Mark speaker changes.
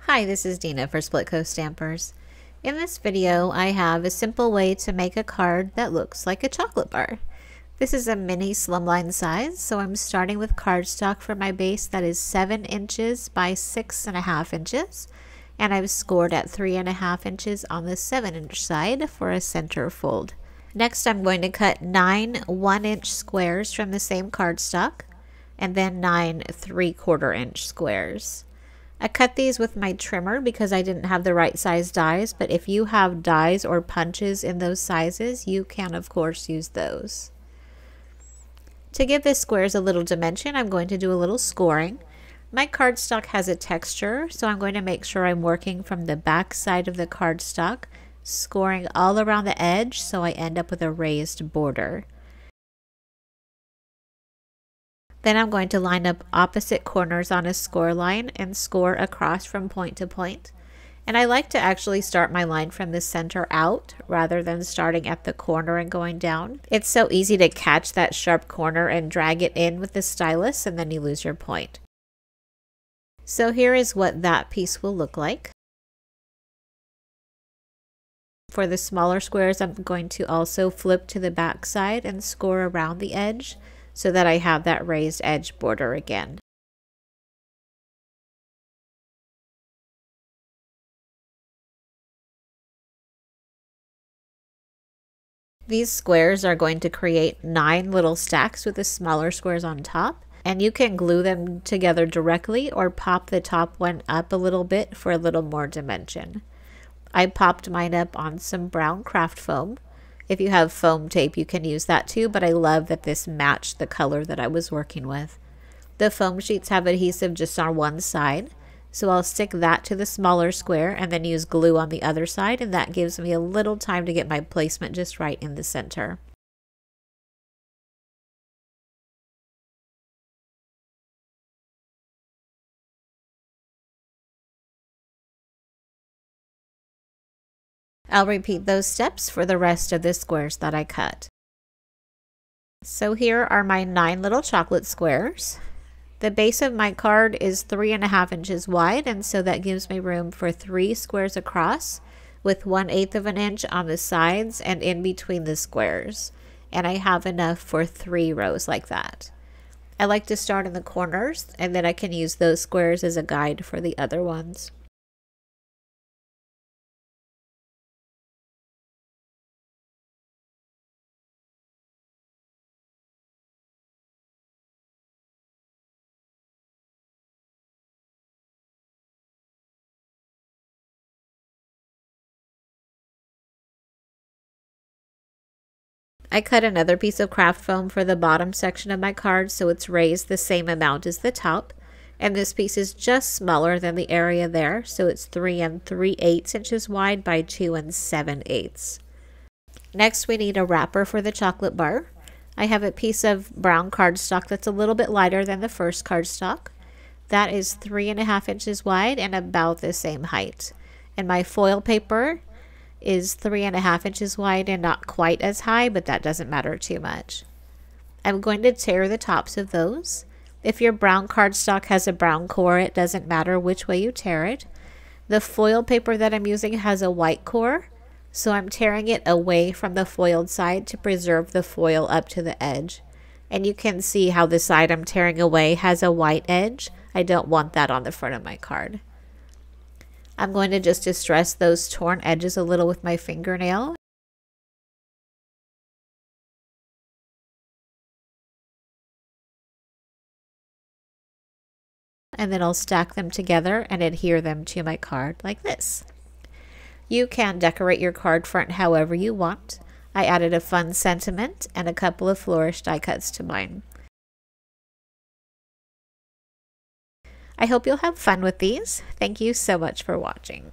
Speaker 1: Hi, this is Dina for Splitcoaststampers. In this video, I have a simple way to make a card that looks like a chocolate bar. This is a mini slimline size, so I'm starting with cardstock for my base that is 7 inches by 6.5 inches, and I've scored at 3.5 inches on the 7-inch side for a center fold. Next, I'm going to cut 9 1-inch squares from the same cardstock, and then 9 3/4 inch squares. I cut these with my trimmer because I didn't have the right size dies, but if you have dies or punches in those sizes, you can of course use those. To give the squares a little dimension, I'm going to do a little scoring. My cardstock has a texture, so I'm going to make sure I'm working from the back side of the cardstock, scoring all around the edge so I end up with a raised border. Then I'm going to line up opposite corners on a score line and score across from point to point. And I like to actually start my line from the center out rather than starting at the corner and going down. It's so easy to catch that sharp corner and drag it in with the stylus, and then you lose your point. So here is what that piece will look like. For the smaller squares, I'm going to also flip to the back side and score around the edge, so that I have that raised edge border again. These squares are going to create 9 little stacks with the smaller squares on top, and you can glue them together directly or pop the top one up a little bit for a little more dimension. I popped mine up on some brown craft foam. If you have foam tape, you can use that too, but I love that this matched the color that I was working with. The foam sheets have adhesive just on one side, so I'll stick that to the smaller square and then use glue on the other side, and that gives me a little time to get my placement just right in the center. I'll repeat those steps for the rest of the squares that I cut. So here are my 9 little chocolate squares. The base of my card is 3.5 inches wide, and so that gives me room for 3 squares across with 1/8 of an inch on the sides and in between the squares. And I have enough for 3 rows like that. I like to start in the corners, and then I can use those squares as a guide for the other ones. I cut another piece of craft foam for the bottom section of my card so it's raised the same amount as the top. And this piece is just smaller than the area there, so it's 3 3/8 inches wide by 2 7/8. Next, we need a wrapper for the chocolate bar. I have a piece of brown cardstock that's a little bit lighter than the first cardstock. That is 3.5 inches wide and about the same height. And my foil paper is 3.5 inches wide and not quite as high, but that doesn't matter too much. I'm going to tear the tops of those. If your brown cardstock has a brown core, it doesn't matter which way you tear it. The foil paper that I'm using has a white core, so I'm tearing it away from the foiled side to preserve the foil up to the edge. And you can see how the side I'm tearing away has a white edge. I don't want that on the front of my card. I'm going to just distress those torn edges a little with my fingernail. And then I'll stack them together and adhere them to my card like this. You can decorate your card front however you want. I added a fun sentiment and a couple of flourish die cuts to mine. I hope you'll have fun with these. Thank you so much for watching.